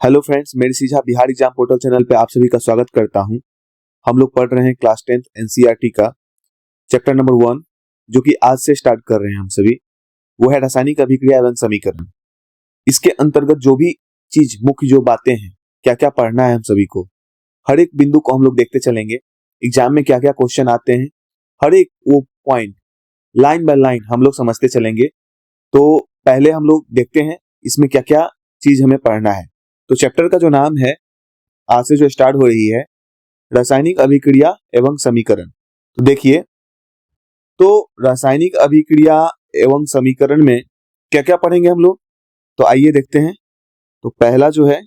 Hello friends, मेरी सीधा Bihar exam portal channel पे आप सभी का स्वागत करता हूं। हम लोग पढ़ रहे हैं क्लास 10th एनसीईआरटी का चैप्टर नंबर 1, जो कि आज से स्टार्ट कर रहे हैं हम सभी। वो है रासायनिक अभिक्रिया एवं समीकरण। इसके अंतर्गत जो भी चीज, मुख्य जो बातें हैं, क्या क्या पढ़ना है हम सभी को, हर एक बिंदु को हम लोग देखते चलेंगे। एग्जाम में क्या क्या क्वेश्चन आते हैं, हर एक वो पॉइंट लाइन बाय लाइन हम लोग समझते चलेंगे। तो पहले हम लोग देखते हैं इसमें क्या क्या चीज हमें पढ़ना है। तो चैप्टर का जो नाम है, आज से जो स्टार्ट हो रही है, रासायनिक अभिक्रिया एवं समीकरण। तो देखिए, तो रासायनिक अभिक्रिया एवं समीकरण में क्या क्या पढ़ेंगे हम लोग, तो आइए देखते हैं। तो पहला जो है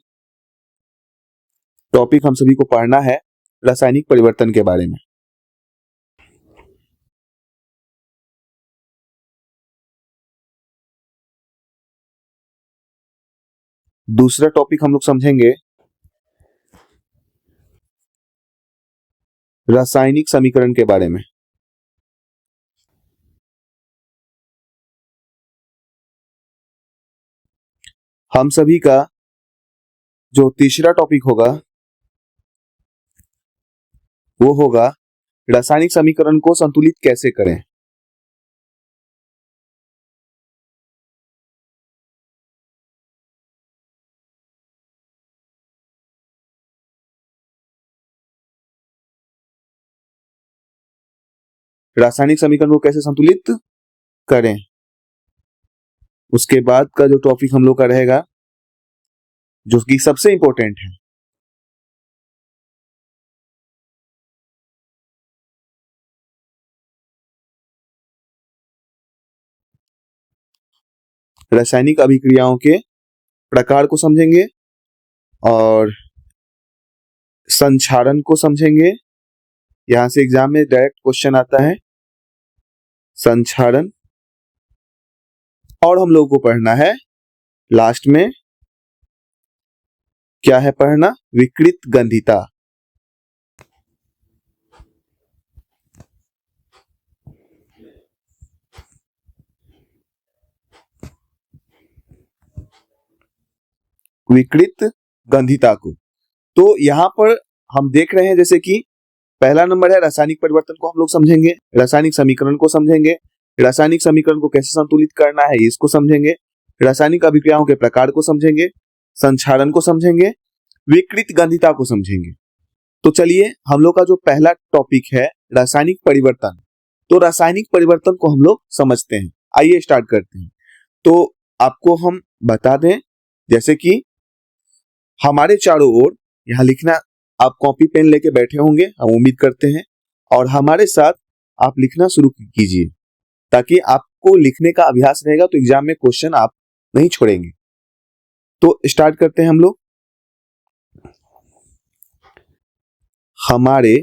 टॉपिक हम सभी को पढ़ना है रासायनिक परिवर्तन के बारे में। दूसरा टॉपिक हम लोग समझेंगे रासायनिक समीकरण के बारे में। हम सभी का जो तीसरा टॉपिक होगा वो होगा रासायनिक समीकरण को संतुलित कैसे करें। रासायनिक समीकरण को कैसे संतुलित करें। उसके बाद का जो टॉपिक हम लोग का रहेगा, जो कि सबसे इंपॉर्टेंट है, रासायनिक अभिक्रियाओं के प्रकार को समझेंगे और संक्षारण को समझेंगे। यहां से एग्जाम में डायरेक्ट क्वेश्चन आता है संक्षारण। और हम लोगों को पढ़ना है लास्ट में, क्या है पढ़ना, विकृत गंधिता। विकृत गंधिता को तो यहां पर हम देख रहे हैं, जैसे कि पहला नंबर है रासायनिक परिवर्तन को हम लोग समझेंगे, रासायनिक समीकरण को समझेंगे, रासायनिक समीकरण को कैसे संतुलित करना है इसको समझेंगे, रासायनिक अभिक्रियाओं के प्रकार को समझेंगे, संक्षारण को समझेंगे, विकृत गंधिता को समझेंगे। तो चलिए, हम लोग का जो पहला टॉपिक है रासायनिक परिवर्तन, तो रासायनिक परिवर्तन को हम लोग समझते हैं। आइए स्टार्ट करते हैं। तो आपको हम बता दें, जैसे कि हमारे चारों ओर, यहां लिखना, आप कॉपी पेन लेके बैठे होंगे, हम उम्मीद करते हैं, और हमारे साथ आप लिखना शुरू कीजिए, ताकि आपको लिखने का अभ्यास रहेगा, तो एग्जाम में क्वेश्चन आप नहीं छोड़ेंगे। तो स्टार्ट करते हैं हम लोग। हमारे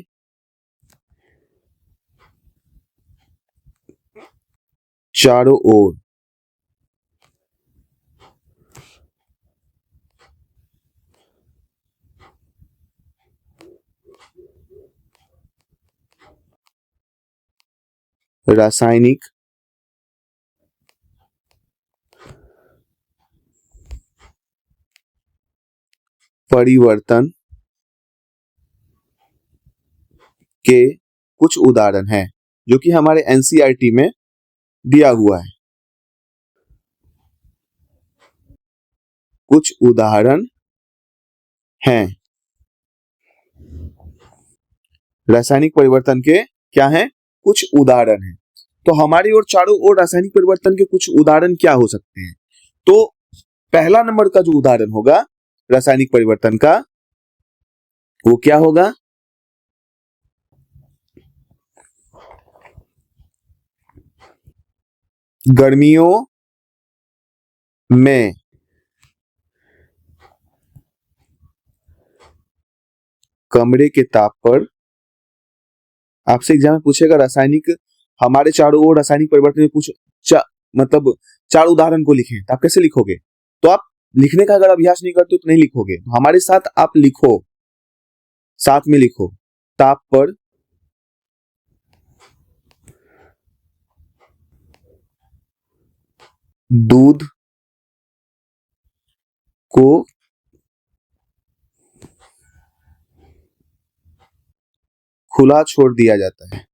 चारों ओर रासायनिक परिवर्तन के कुछ उदाहरण हैं, जो कि हमारे एनसीईआरटी में दिया हुआ है। कुछ उदाहरण हैं रासायनिक परिवर्तन के, क्या हैं, कुछ उदाहरण हैं। तो हमारी ओर चारों ओर रासायनिक परिवर्तन के कुछ उदाहरण क्या हो सकते हैं। तो पहला नंबर का जो उदाहरण होगा रासायनिक परिवर्तन का, वो क्या होगा, गर्मियों में कमरे के ताप पर, आपसे एग्जाम में पूछेगा रासायनिक, हमारे चारों ओर रासायनिक परिवर्तन में कुछ मतलब चार उदाहरण को लिखें, तो आप कैसे लिखोगे। तो आप लिखने का अगर अभ्यास नहीं करते तो नहीं लिखोगे, तो हमारे साथ आप लिखो, साथ में लिखो, ताप पर दूध को खुला छोड़ दिया जाता है।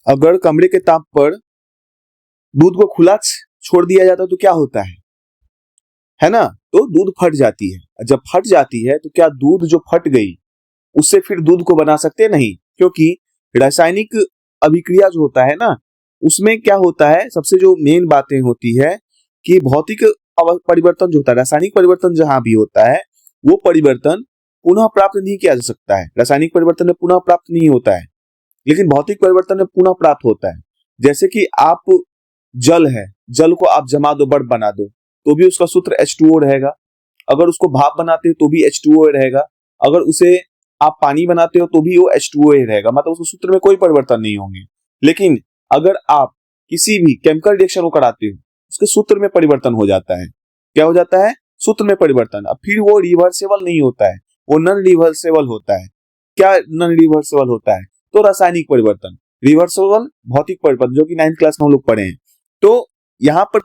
अगर कमरे के ताप पर दूध को खुला छोड़ दिया जाता है तो क्या होता है ना? तो दूध फट जाती है। जब फट जाती है तो क्या दूध जो फट गई उससे फिर दूध को बना सकते? नहीं, क्योंकि रासायनिक अभिक्रिया जो होता है ना, उसमें क्या होता है, सबसे जो मेन बातें होती है कि भौतिक परिवर्तन जो होता है, रासायनिक परिवर्तन जहां भी होता है वो परिवर्तन पुनः प्राप्त नहीं किया जा सकता है। रासायनिक परिवर्तन में पुनः प्राप्त नहीं होता है, लेकिन भौतिक परिवर्तन में पुनः प्राप्त होता है। जैसे कि आप जल है, जल को आप जमा दो, बर्फ बना दो, तो भी उसका सूत्र H2O रहेगा। अगर उसको भाप बनाते हो तो भी H2O रहेगा। अगर उसे आप पानी बनाते हो तो भी वो H2O रहेगा, मतलब उसके सूत्र में कोई परिवर्तन नहीं होंगे। लेकिन अगर आप किसी भी केमिकल रिएक्शन को कराते हो, उसके सूत्र में परिवर्तन हो जाता है। क्या हो जाता है? सूत्र में परिवर्तन। अब फिर वो रिवर्सेबल नहीं होता है, वो नॉन रिवर्सेबल होता है। क्या नॉन रिवर्सेबल होता है? तो रासायनिक परिवर्तन। रिवर्सेबल भौतिक परिवर्तन, जो कि 9th क्लास में हम लोग पढ़े हैं। तो यहाँ पर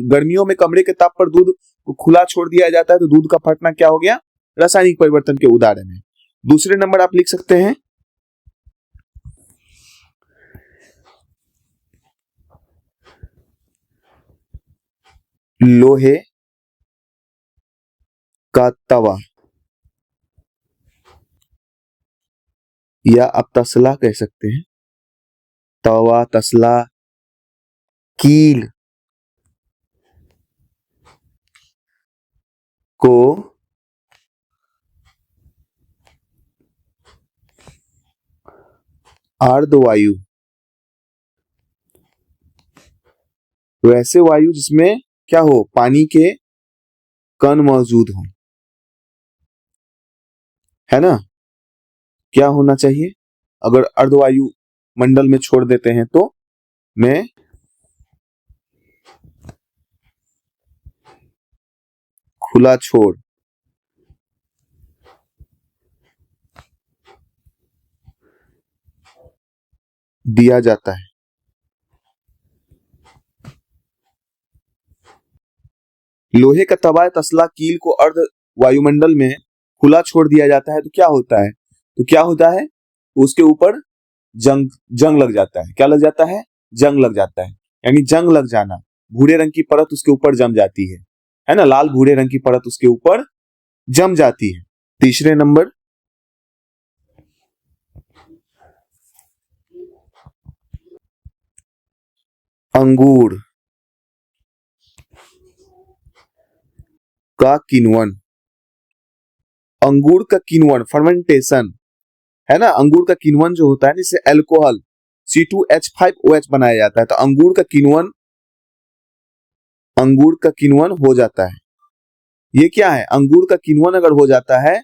गर्मियों में कमरे के ताप पर दूध को खुला छोड़ दिया जाता है तो दूध का फटना क्या हो गया? रासायनिक परिवर्तन के उदाहरण है। दूसरे नंबर आप लिख सकते हैं लोहे का तवा, या आप तसला कह सकते हैं। तवा, तसला, कील को अर्धवायु, वैसे वायु जिसमें क्या हो, पानी के कण मौजूद हो, है ना? क्या होना चाहिए? अगर अर्धवायु मंडल में छोड़ देते हैं तो मैं खुला छोड़ दिया जाता है। लोहे का तवा, तसला, कील को अर्ध वायुमंडल में खुला छोड़ दिया जाता है तो क्या होता है? तो उसके ऊपर जंग लग जाता है। क्या लग जाता है? जंग लग जाता है, यानी जंग लग जाना। भूरे रंग की परत उसके ऊपर जम जाती है ना? लाल भूरे रंग की परत उसके ऊपर जम जाती है। तीसरे नंबर अंगूर का किण्वन। अंगूर का किण्वन, फर्मेंटेशन, है ना? अंगूर का किण्वन जो होता है, जिससे अल्कोहल C2H5OH बनाया जाता है। तो अंगूर का किण्वन हो जाता है। ये क्या है? अंगूर का किण्वन अगर हो जाता है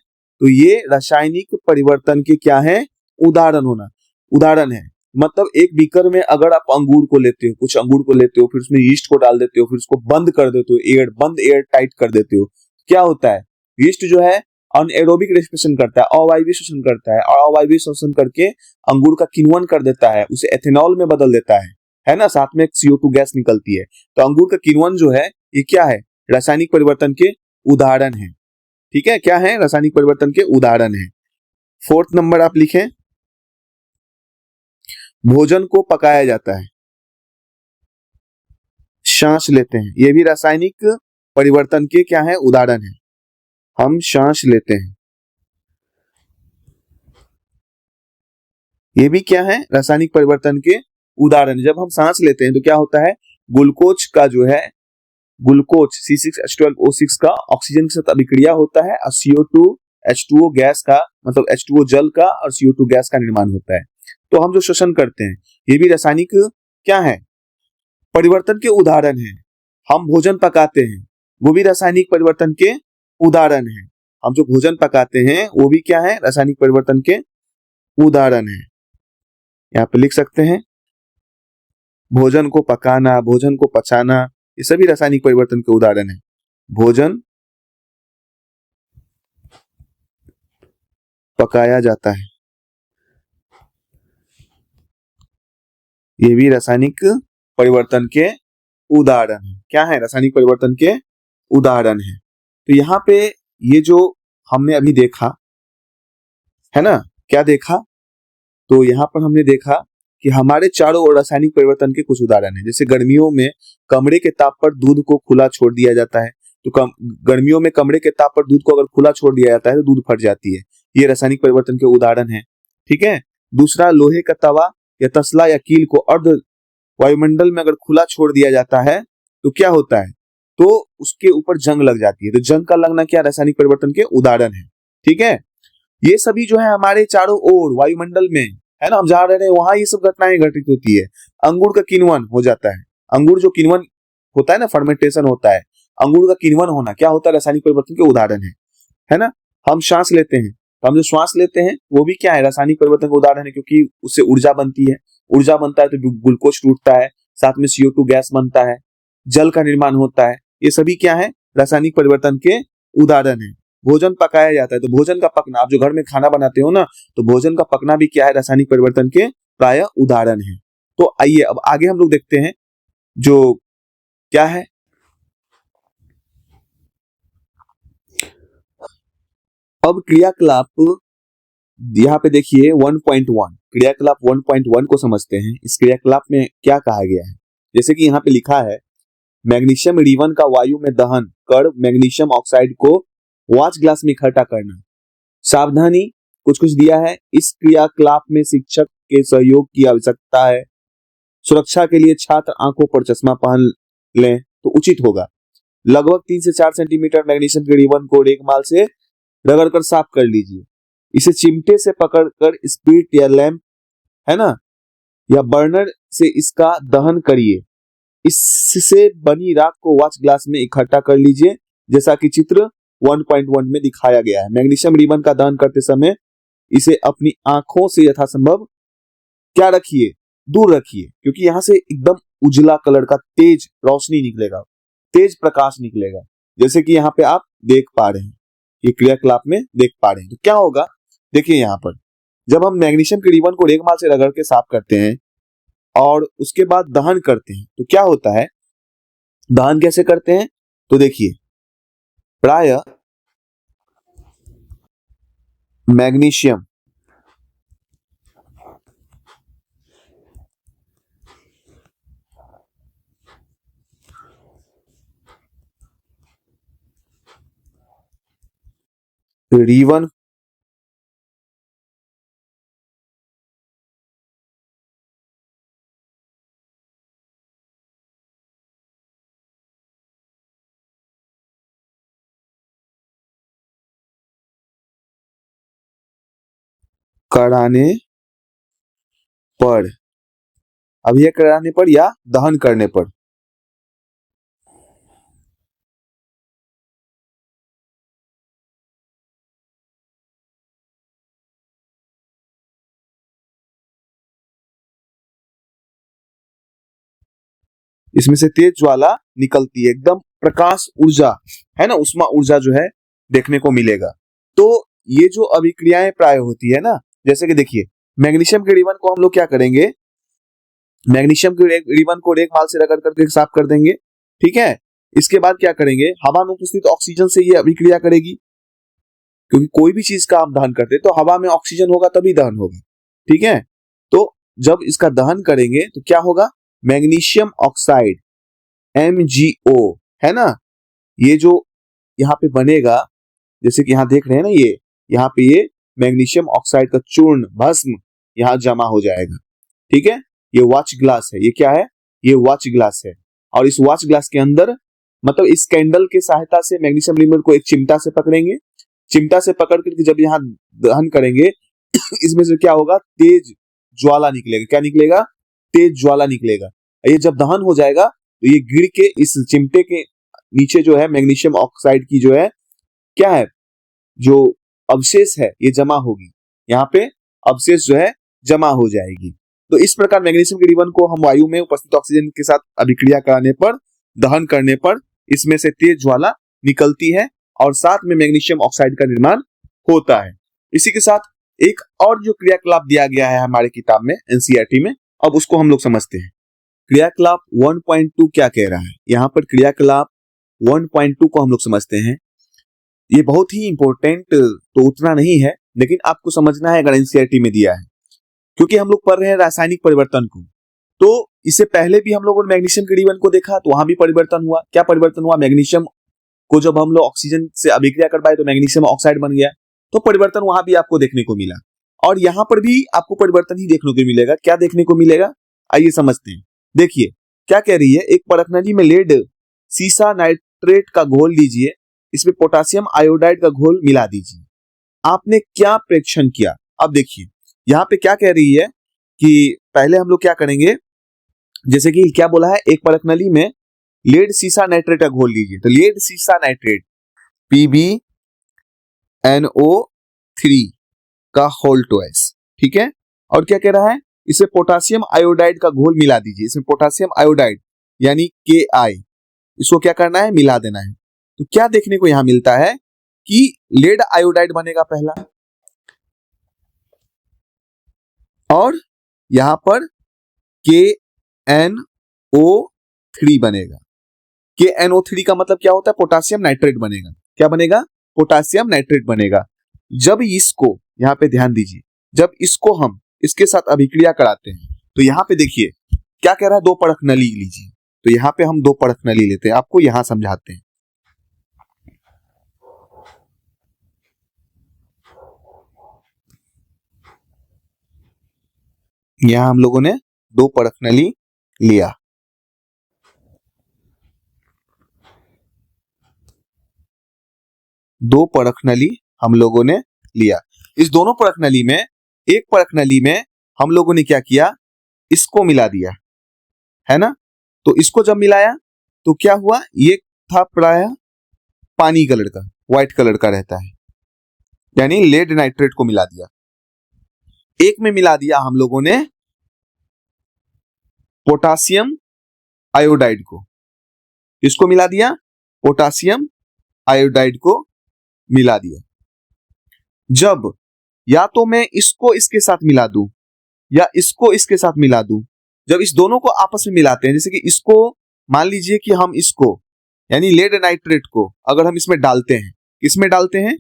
तो ये रासायनिक परिवर्तन के क्या है? उदाहरण है। मतलब एक बीकर में अगर आप अंगूर को लेते हो, कुछ अंगूर को लेते हो, फिर उसमें यीस्ट को डाल देते हो, फिर उसको बंद कर देते हो, एयर टाइट कर देते हो, क्या होता है? यीस्ट जो है अनएरोबिक रेस्पिरेशन करता है, अवायवीय श्वसन करता है, और अवायवीय श्वसन करके अंगूर का किण्वन कर देता है, उसे एथेनॉल में बदल देता है ना? साथ में CO2 गैस निकलती है। तो अंगूर का किण्वन जो है ये क्या है? रासायनिक परिवर्तन के उदाहरण है। ठीक है, क्या है? रासायनिक परिवर्तन के उदाहरण है। फोर्थ नंबर आप लिखें, भोजन को पकाया जाता है, सांस लेते हैं, ये भी रासायनिक परिवर्तन के क्या है? उदाहरण है। हम सांस लेते हैं, ये भी क्या है? रासायनिक परिवर्तन के उदाहरण। जब हम सांस लेते हैं तो क्या होता है? ग्लूकोज का जो है, ग्लूकोज C6H12O6 का ऑक्सीजन के साथ अभिक्रिया होता है, और CO2 H2O गैस का, मतलब H2O जल का और CO2 गैस का निर्माण होता है। तो हम जो श्वसन करते हैं ये भी रासायनिक क्या है? परिवर्तन के उदाहरण है। हम भोजन पकाते हैं, वो भी रासायनिक परिवर्तन के उदाहरण है। हम जो भोजन पकाते हैं वो भी क्या है? रासायनिक परिवर्तन के उदाहरण है। यहाँ पे लिख सकते हैं, भोजन को पकाना, भोजन को पचाना, ये सभी रासायनिक परिवर्तन के उदाहरण है। भोजन पकाया जाता है, ये भी रासायनिक परिवर्तन के उदाहरण है। क्या है? रासायनिक परिवर्तन के उदाहरण है। तो यहाँ पे ये जो हमने अभी देखा है ना, क्या देखा? तो यहाँ पर हमने देखा कि हमारे चारों ओर रासायनिक परिवर्तन के कुछ उदाहरण है। जैसे गर्मियों में कमरे के ताप पर दूध को खुला छोड़ दिया जाता है, तो गर्मियों में कमरे के ताप पर दूध को अगर खुला छोड़ दिया जाता है तो दूध फट जाती है। ये रासायनिक परिवर्तन के उदाहरण है। ठीक है। दूसरा, लोहे का तवा या तसला या कील को अर्ध वायुमंडल में अगर खुला छोड़ दिया जाता है तो क्या होता है? तो उसके ऊपर जंग लग जाती है। तो जंग का लगना क्या? रासायनिक परिवर्तन के उदाहरण है। ठीक है। ये सभी जो है हमारे चारों ओर वायुमंडल में है ना, हम जहां रह रहे हैं वहां ये सब घटनाएं घटित होती है। अंगूर का किण्वन हो जाता है। अंगूर जो किण्वन होता है ना, फर्मेंटेशन होता है, अंगूर का किण्वन होना क्या होता है? रासायनिक परिवर्तन के उदाहरण है ना। हम सांस लेते हैं, तो हम जो श्वास लेते हैं वो भी क्या है? रासायनिक परिवर्तन का उदाहरण है, क्योंकि उससे ऊर्जा बनती है। ऊर्जा बनता है तो ग्लूकोज टूटता है, साथ में CO2 गैस बनता है, जल का निर्माण होता है। ये सभी क्या है? रासायनिक परिवर्तन के उदाहरण है। भोजन पकाया जाता है, तो भोजन का पकना, आप जो घर में खाना बनाते हो ना, तो भोजन का पकना भी क्या है? रासायनिक परिवर्तन के प्राय उदाहरण है। तो आइए अब आगे हम लोग देखते हैं जो क्या है। अब क्रियाकलाप, यहाँ पे देखिए 1.1, क्रियाकलाप 1.1 को समझते हैं। इस क्रियाकलाप में क्या कहा गया है? जैसे कि यहाँ पे लिखा है, मैग्नीशियम रिवन का वायु में दहन कर मैग्नीशियम ऑक्साइड को वॉच ग्लास में इकट्ठा करना। सावधानी, कुछ कुछ दिया है। इस क्रियाकलाप में शिक्षक के सहयोग की आवश्यकता है। सुरक्षा के लिए छात्र आंखों पर चश्मा पहन लें तो उचित होगा। लगभग 3 से 4 सेंटीमीटर मैग्नीशियम के रिबन को रेगमाल से रगड़कर साफ कर लीजिए। इसे चिमटे से पकड़कर स्पिरिट या लैंप है ना, या बर्नर से इसका दहन करिए। इससे बनी राख को वॉच ग्लास में इकट्ठा कर लीजिए, जैसा कि चित्र 1.1 में दिखाया गया है। मैग्नीशियम रिबन का दहन करते समय इसे अपनी आंखों से यथासंभव क्या रखिए? दूर रखिए, क्योंकि यहां से एकदम उजला कलर का तेज रोशनी निकलेगा, तेज प्रकाश निकलेगा, जैसे कि यहाँ पे आप देख पा रहे हैं, ये क्रियाकलाप में देख पा रहे हैं। तो क्या होगा? देखिए यहाँ पर जब हम मैग्नीशियम के रिबन को रेगमाल से रगड़ के साफ करते हैं और उसके बाद दहन करते हैं तो क्या होता है? दहन कैसे करते हैं? तो देखिए, प्राय मैग्नीशियम रिबन कराने पर, अब यह कराने पर या दहन करने पर, इसमें से तेज ज्वाला निकलती है, एकदम प्रकाश ऊर्जा है ना, उष्मा ऊर्जा जो है देखने को मिलेगा। तो ये जो अभिक्रियाएं प्राय होती है ना, जैसे कि देखिए मैग्नीशियम के रिबन को हम लोग क्या करेंगे? मैग्नीशियम के रिबन को रेगमाल से रगड़ करके साफ कर देंगे। ठीक है। इसके बाद क्या करेंगे? हवा में उपस्थित ऑक्सीजन से ये अभिक्रिया करेगी, क्योंकि कोई भी चीज का आप दहन करते हैं तो हवा में ऑक्सीजन होगा तभी दहन होगा। ठीक है। तो जब इसका दहन करेंगे तो क्या होगा? मैग्नीशियम ऑक्साइड MgO है ना, ये जो यहाँ पे बनेगा, जैसे कि यहाँ देख रहे हैं ना, ये यहाँ पे ये मैग्नीशियम ऑक्साइड का चूर्ण भस्म यहाँ जमा हो जाएगा। ठीक है। ये वॉच ग्लास है। ये क्या है? ये वॉच ग्लास है। और इस वॉच ग्लास के अंदर, मतलब इस कैंडल के सहायता से मैग्नीशियम रिबन को एक चिमटा से पकड़ेंगे। चिमटा से पकड़ करके जब यहाँ दहन करेंगे इसमें से क्या होगा? तेज ज्वाला निकलेगा। क्या निकलेगा? तेज ज्वाला निकलेगा। ये जब दहन हो जाएगा तो ये गिर के इस चिमटे के नीचे जो है मैग्नीशियम ऑक्साइड की जो है क्या है, जो अवशेष है, ये जमा होगी। यहाँ पे अवशेष जो है जमा हो जाएगी। तो इस प्रकार मैग्नीशियम के रिबन को हम वायु में उपस्थित ऑक्सीजन के साथ अभिक्रिया कराने पर, दहन करने पर इसमें से तेज ज्वाला निकलती है और साथ में मैग्नीशियम ऑक्साइड का निर्माण होता है। इसी के साथ एक और जो क्रियाकलाप दिया गया है हमारे किताब में, NCERT में, अब उसको हम लोग समझते हैं। क्रियाकलाप 1.2 क्या कह रहा है? यहाँ पर क्रियाकलाप 1.2 को हम लोग समझते हैं। ये बहुत ही इंपॉर्टेंट तो उतना नहीं है, लेकिन आपको समझना है अगर एनसीईआरटी में दिया है, क्योंकि हम लोग पढ़ रहे हैं रासायनिक परिवर्तन को। तो इससे पहले भी हम लोगों ने मैग्नीशियम के D1 को देखा, तो वहां भी परिवर्तन हुआ। क्या परिवर्तन हुआ? मैग्नीशियम को जब हम लोग ऑक्सीजन से अभिक्रिया कर पाए तो मैग्नीशियम ऑक्साइड बन गया, तो परिवर्तन वहां भी आपको देखने को मिला। और यहाँ पर भी आपको परिवर्तन ही देखने को मिलेगा। क्या देखने को मिलेगा? आइए समझते हैं। देखिए क्या कह रही है, एक परख नली में लेड सीसा नाइट्रेट का घोल लीजिए, इसमें पोटासियम आयोडाइड का घोल मिला दीजिए। आपने क्या प्रेक्षण किया? अब देखिए यहाँ पे क्या कह रही है कि पहले हम लोग क्या करेंगे, जैसे कि क्या बोला है, एक परख नली में लेड सीसा नाइट्रेट का घोल लीजिए, तो लेड सीसा नाइट्रेट PbNO3 का होल ट्वाइस, ठीक है। और क्या कह रहा है, इसे पोटासियम आयोडाइड का घोल मिला दीजिए। इसमें पोटासियम आयोडाइड यानी Ki, इसको क्या करना है? मिला देना है। तो क्या देखने को यहां मिलता है कि लेड आयोडाइड बनेगा पहला, और यहां पर KNO3 बनेगा। KNO3 का मतलब क्या होता है? पोटासियम नाइट्रेट बनेगा। क्या बनेगा? पोटासियम नाइट्रेट बनेगा। जब इसको, यहां पे ध्यान दीजिए, जब इसको हम इसके साथ अभिक्रिया कराते हैं तो यहां पे देखिए क्या कह रहा है, दो परख नली लीजिए। तो यहां पे हम दो परख नली लेते हैं, आपको यहां समझाते हैं। यहां हम लोगों ने दो परख नली लिया। दो परख नली हम लोगों ने लिया। इस दोनों परख नली में, एक परख नली में हम लोगों ने क्या किया, इसको मिला दिया, है ना। तो इसको जब मिलाया तो क्या हुआ, ये था प्राय पानी कलर का, व्हाइट कलर का रहता है, यानी लेड नाइट्रेट को मिला दिया। एक में मिला दिया हम लोगों ने पोटासियम आयोडाइड को। इसको मिला दिया, पोटासियम आयोडाइड को मिला दिया। जब या तो मैं इसको इसके साथ मिला दूं या इसको इसके साथ मिला दूं, जब इस दोनों को आपस में मिलाते हैं, जैसे कि इसको मान लीजिए कि हम इसको यानी लेड नाइट्रेट को अगर हम इसमें डालते हैं, इसमें डालते हैं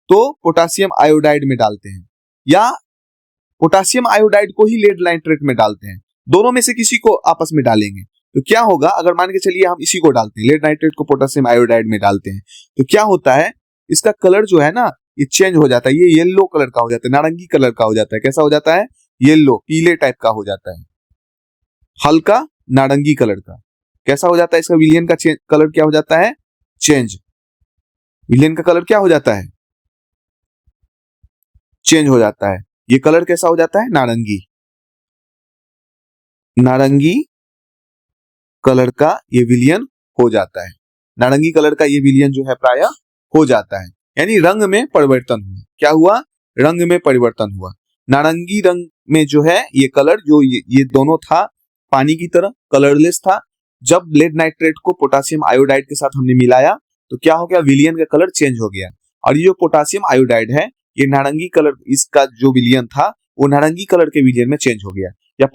तो पोटासियम आयोडाइड में डालते हैं, या पोटासियम आयोडाइड को ही लेड नाइट्रेट में डालते हैं, दोनों में से किसी को आपस में डालेंगे तो क्या होगा, अगर मान के चलिए हम इसी को डालते हैं, लेड नाइट्रेट को पोटासियम आयोडाइड में डालते हैं, तो क्या होता है, इसका कलर जो है ना ये चेंज हो जाता है, ये येलो कलर का हो जाता है, नारंगी कलर का हो जाता है। कैसा हो जाता है? येलो, पीले टाइप का हो जाता है, हल्का नारंगी कलर का। कैसा हो जाता है? इसका विलियन का कलर क्या हो जाता है? चेंज। विलियन का कलर क्या हो जाता है? चेंज हो जाता है। ये कलर कैसा हो जाता है? नारंगी। नारंगी कलर का ये विलियन हो जाता है। नारंगी कलर का ये विलियन जो है प्राय हो जाता है, यानी रंग में परिवर्तन हुआ। क्या हुआ? रंग में परिवर्तन हुआ। नारंगी रंग में जो है ये कलर, जो ये दोनों था पानी की तरह कलरलेस था, जब लेड नाइट्रेट को पोटासियम आयोडाइड के साथ हमने मिलाया तो क्या हो गया, विलियन का कलर चेंज हो गया। और ये जो पोटासियम आयोडाइड है ये नारंगी कलर, इसका जो विलियन था वो नारंगी कलर के विलियन में चेंज हो गया। या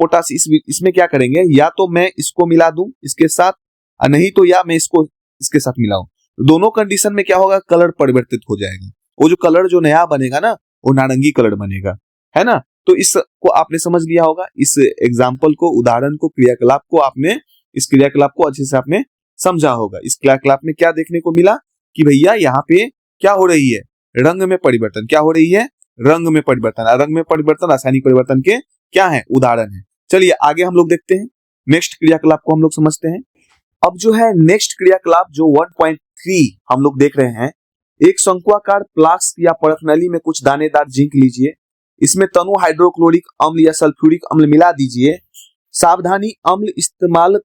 इसमें क्या करेंगे, या तो मैं इसको मिला दूं इसके साथ, नहीं तो या मैं इसको इसके साथ मिलाऊं, दोनों कंडीशन में क्या होगा, कलर परिवर्तित हो जाएगा। वो जो कलर जो नया बनेगा ना वो नारंगी कलर बनेगा, है ना। तो इसको आपने समझ लिया होगा, इस एग्जाम्पल को, उदाहरण को, क्रियाकलाप को आपने, इस क्रियाकलाप को अच्छे से आपने समझा होगा। इस क्रियाकलाप में क्या देखने को मिला कि भैया यहाँ पे क्या हो रही है, रंग में परिवर्तन। क्या हो रही है? रंग में परिवर्तन। रंग में परिवर्तन रासायनिक परिवर्तन के क्या है? उदाहरण है। चलिए आगे हम लोग देखते हैं, नेक्स्ट क्रियाकलाप को हम लोग समझते हैं। अब जो है नेक्स्ट क्रियाकलाप जो 1.3 हम लोग देख रहे हैं, एक शंक्वाकार फ्लास्क या परख नली में कुछ दानेदार जिंक लीजिए, इसमें तनु हाइड्रोक्लोरिक अम्ल या सल्फ्यूरिक अम्ल मिला दीजिए। सावधानी, अम्ल इस्तेमाल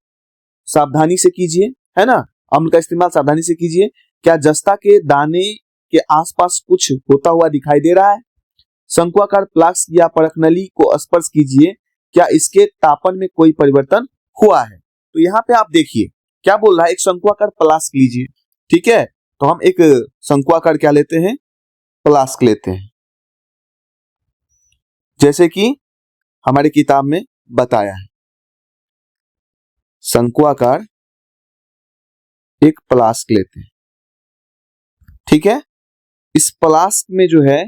सावधानी से कीजिए, है ना, अम्ल का इस्तेमाल सावधानी से कीजिए। क्या जस्ता के दाने के आसपास कुछ होता हुआ दिखाई दे रहा है? शंक्वाकार फ्लास्क या परख नली को स्पर्श कीजिए, क्या इसके तापन में कोई परिवर्तन हुआ है? तो यहाँ पे आप देखिए क्या बोल रहा है, एक शंक्वाकार फ्लास्क लीजिए, ठीक है। तो हम एक शंक्वाकार क्या लेते हैं, फ्लास्क लेते हैं, जैसे कि हमारी किताब में बताया है। शंक्वाकार एक फ्लास्क लेते हैं, ठीक है। इस फ्लास्क में जो है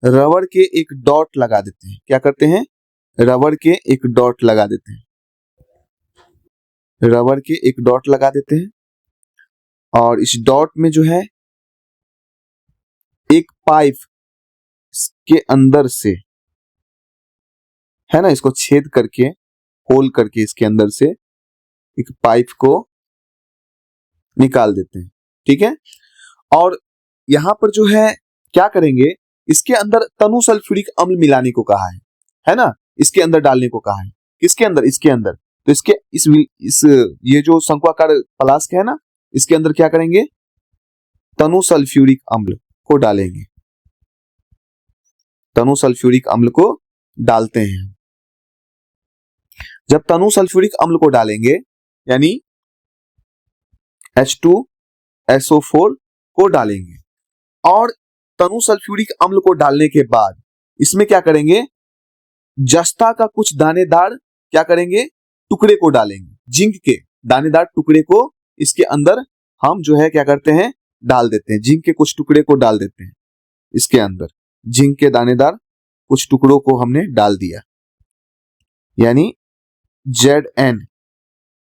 रबड़ के एक डॉट लगा देते हैं। क्या करते हैं? रबड़ के एक डॉट लगा देते हैं, रबड़ के एक डॉट लगा देते हैं। और इस डॉट में जो है एक पाइप इसके अंदर से, है ना, इसको छेद करके, होल करके इसके अंदर से एक पाइप को निकाल देते हैं, ठीक है। और यहां पर जो है क्या करेंगे, इसके अंदर तनु सल्फ्यूरिक अम्ल मिलाने को कहा है ना, इसके अंदर डालने को कहा है। किसके अंदर? इसके अंदर। तो इसके इस ये जो शंक्वाकार फ्लास्क है ना, इसके अंदर क्या करेंगे, तनु सल्फ्यूरिक अम्ल को डालेंगे, तनु सल्फ्यूरिक अम्ल को डालते हैं। जब तनु सल्फ्यूरिक अम्ल को डालेंगे यानी H2SO4 को डालेंगे, और तनु सल्फ्यूरिक अम्ल को डालने के बाद इसमें क्या करेंगे, जस्ता का कुछ दानेदार क्या करेंगे, टुकड़े को डालेंगे। जिंक के दानेदार टुकड़े को इसके अंदर हम जो है क्या करते हैं, डाल देते हैं। जिंक के कुछ टुकड़े को डाल देते हैं इसके अंदर, जिंक के दानेदार कुछ टुकड़ों को हमने डाल दिया, यानी Zn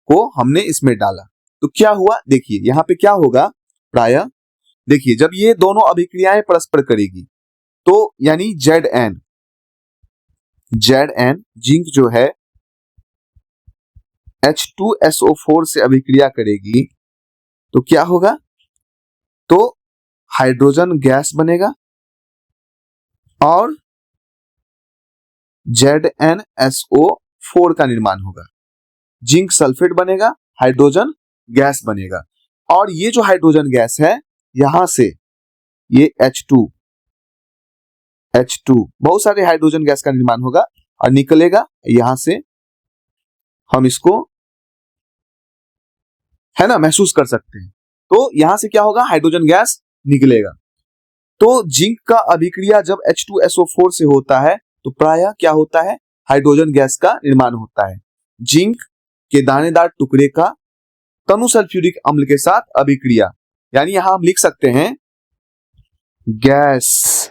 को हमने इसमें डाला। तो क्या हुआ, देखिए यहां पे क्या होगा, प्रायः देखिए जब ये दोनों अभिक्रियाएं परस्पर करेगी तो यानी Zn जिंक जो है H2SO4 से अभिक्रिया करेगी तो क्या होगा, तो हाइड्रोजन गैस बनेगा और ZnSO4 का निर्माण होगा। जिंक सल्फेट बनेगा, हाइड्रोजन गैस बनेगा। और ये जो हाइड्रोजन गैस है यहां से ये H2 बहुत सारे हाइड्रोजन गैस का निर्माण होगा और निकलेगा यहां से, हम इसको है ना महसूस कर सकते हैं। तो यहां से क्या होगा, हाइड्रोजन गैस निकलेगा। तो जिंक का अभिक्रिया जब H2SO4 से होता है तो प्रायः क्या होता है, हाइड्रोजन गैस का निर्माण होता है। जिंक के दानेदार टुकड़े का तनु सल्फ्यूरिक अम्ल के साथ अभिक्रिया, यानी यहां हम लिख सकते हैं गैस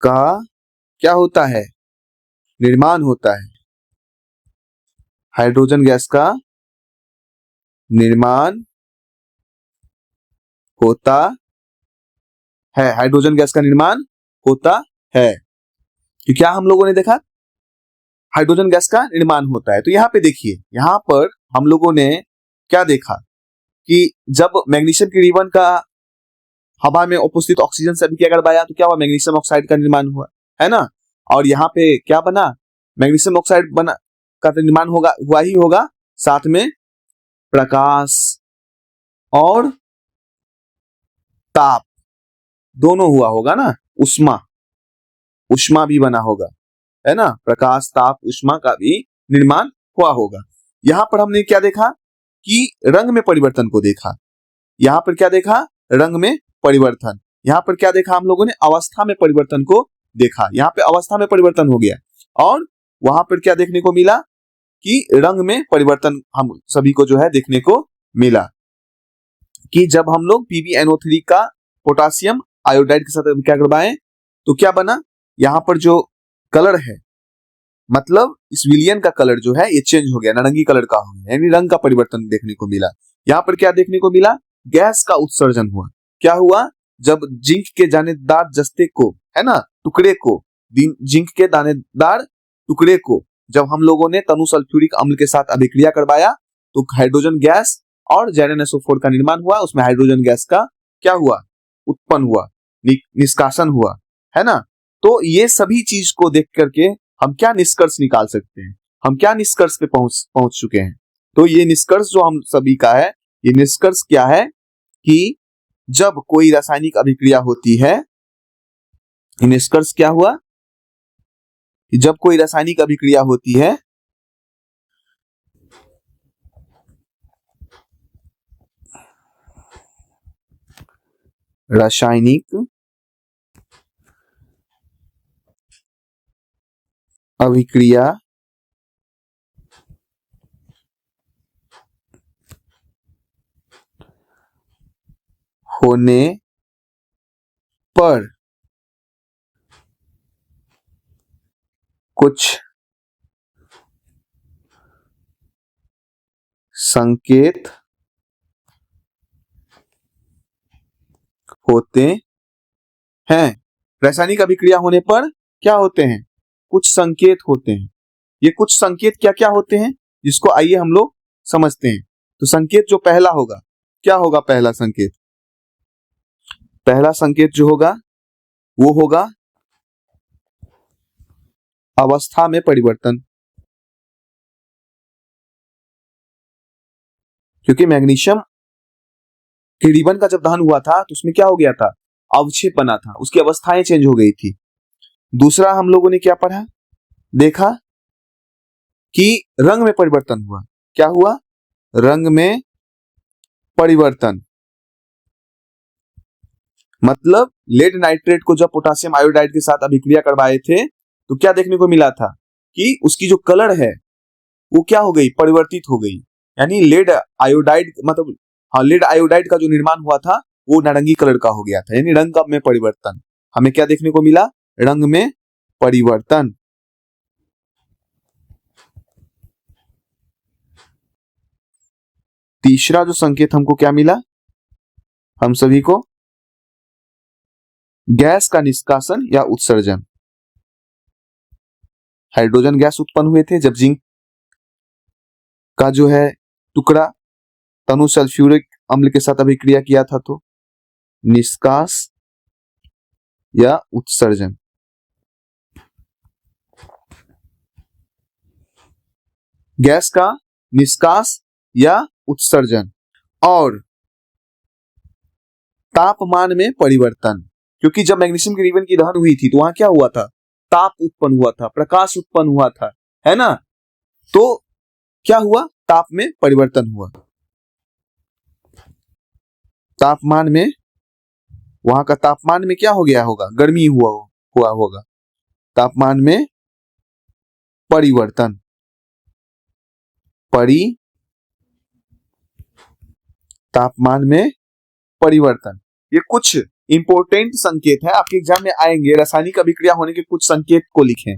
का क्या होता है, निर्माण होता है। हाइड्रोजन गैस का निर्माण होता है, हाइड्रोजन गैस का निर्माण होता है। तो क्या हम लोगों ने देखा, हाइड्रोजन गैस का निर्माण होता है। तो यहां पे देखिए, यहां पर हम लोगों ने क्या देखा कि जब मैग्नीशियम के रिबन का हवा में उपस्थित ऑक्सीजन से अभिक्रिया करवाया तो क्या हुआ, मैग्नीशियम ऑक्साइड का निर्माण हुआ, है ना। और यहाँ पे क्या बना, मैग्नीशियम ऑक्साइड बना का निर्माण होगा, हुआ ही होगा, साथ में प्रकाश और ताप दोनों हुआ होगा ना, उष्मा भी बना होगा, है ना। प्रकाश, ताप, उष्मा का भी निर्माण हुआ होगा। यहां पर हमने क्या देखा कि रंग में परिवर्तन को देखा। यहां पर क्या देखा, रंग में परिवर्तन। यहां पर क्या देखा हम लोगों ने, अवस्था में परिवर्तन को देखा। यहां पे अवस्था में परिवर्तन हो गया और वहां पर क्या देखने को मिला कि रंग में परिवर्तन हम सभी को जो है देखने को मिला कि जब हम लोग PbNO3 का पोटासियम आयोडाइड के साथ क्या करवाएं तो क्या बना, यहां पर जो कलर है, मतलब इस विलियन का कलर जो है ये चेंज हो गया, नारंगी कलर का हो गया, यानी रंग का परिवर्तन देखने को मिला। यहां पर क्या देखने को मिला, गैस का उत्सर्जन हुआ। क्या हुआ, जब जिंक के दानेदार जस्ते को, है ना, टुकड़े को, जिंक के दानेदार टुकड़े को जब हम लोगों ने तनु सल्फ्यूरिक अम्ल के साथ अभिक्रिया करवाया तो हाइड्रोजन गैस और ZnSO4 का निर्माण हुआ। उसमें हाइड्रोजन गैस का क्या हुआ, उत्पन्न हुआ, निष्कासन हुआ, है ना। तो ये सभी चीज को देख करके हम क्या निष्कर्ष निकाल सकते हैं, हम क्या निष्कर्ष पे पहुंच चुके हैं। तो ये निष्कर्ष जो हम सभी का है, ये निष्कर्ष क्या है कि जब कोई रासायनिक अभिक्रिया होती है, निष्कर्ष क्या हुआ कि जब कोई रासायनिक अभिक्रिया होती है रासायनिक अभिक्रिया होने पर कुछ संकेत होते हैं। रासायनिक अभिक्रिया होने पर क्या होते हैं? कुछ संकेत होते हैं। ये कुछ संकेत क्या क्या होते हैं, जिसको आइए हम लोग समझते हैं। तो संकेत जो पहला होगा, क्या होगा पहला संकेत? पहला संकेत जो होगा वो होगा अवस्था में परिवर्तन। क्योंकि मैग्नीशियम के रिबन का जब दहन हुआ था तो उसमें क्या हो गया था? अवक्षेप बना था, उसकी अवस्थाएं चेंज हो गई थी। दूसरा हम लोगों ने क्या पढ़ा, देखा कि रंग में परिवर्तन हुआ। क्या हुआ? रंग में परिवर्तन। मतलब लेड नाइट्रेट को जब पोटासियम आयोडाइड के साथ अभिक्रिया करवाए थे तो क्या देखने को मिला था कि उसकी जो कलर है वो क्या हो गई? परिवर्तित हो गई। यानी लेड आयोडाइड, मतलब हाँ, लेड आयोडाइड का जो निर्माण हुआ था वो नारंगी कलर का हो गया था। यानी रंग का में परिवर्तन। हमें क्या देखने को मिला? रंग में परिवर्तन। तीसरा जो संकेत हमको क्या मिला, हम सभी को, गैस का निष्कासन या उत्सर्जन। हाइड्रोजन गैस उत्पन्न हुए थे जब जिंक का जो है टुकड़ा तनु सल्फ्यूरिक अम्ल के साथ अभिक्रिया किया था। तो निष्कास या उत्सर्जन। गैस का निष्कास या उत्सर्जन। और तापमान में परिवर्तन। क्योंकि जब मैग्नीशियम के रिबन की दहन हुई थी तो वहां क्या हुआ था? ताप उत्पन्न हुआ था, प्रकाश उत्पन्न हुआ था, है ना? तो क्या हुआ? ताप में परिवर्तन हुआ। तापमान में, वहां का तापमान में क्या हो गया होगा? गर्मी हुआ होगा। तापमान में परिवर्तन। तापमान में परिवर्तन। ये कुछ इंपॉर्टेंट संकेत है, आपके एग्जाम में आएंगे। रासायनिक अभिक्रिया होने के कुछ संकेत को लिखें,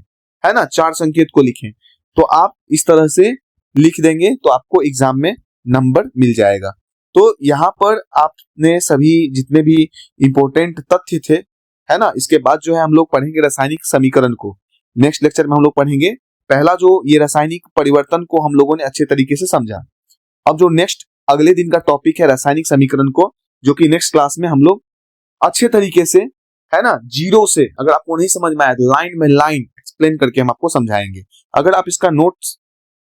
है ना? 4 संकेत को लिखें। तो आप इस तरह से लिख देंगे तो आपको एग्जाम में नंबर मिल जाएगा। तो यहाँ पर आपने सभी जितने भी इंपॉर्टेंट तथ्य थे, है ना? इसके बाद जो है हम लोग पढ़ेंगे रासायनिक समीकरण को। नेक्स्ट लेक्चर में हम लोग पढ़ेंगे पहला जो ये रासायनिक परिवर्तन को हम लोगों ने अच्छे तरीके से समझा। अब जो नेक्स्ट अगले दिन का टॉपिक है रासायनिक समीकरण को, जो कि नेक्स्ट क्लास में हम लोग अच्छे तरीके से, है ना, जीरो से, अगर आपको नहीं समझ में आया तो लाइन में लाइन एक्सप्लेन करके हम आपको समझाएंगे। अगर आप इसका नोट्स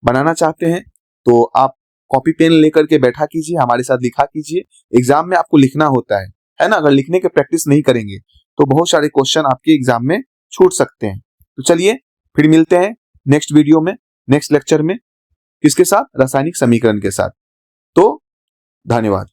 बनाना चाहते हैं तो आप कॉपी पेन लेकर के बैठा कीजिए, हमारे साथ लिखा कीजिए। एग्जाम में आपको लिखना होता है ना? अगर लिखने के प्रैक्टिस नहीं करेंगे तो बहुत सारे क्वेश्चन आपके एग्जाम में छूट सकते हैं। तो चलिए फिर मिलते हैं नेक्स्ट वीडियो में, नेक्स्ट लेक्चर में। किसके साथ? रासायनिक समीकरण के साथ। तो धन्यवाद।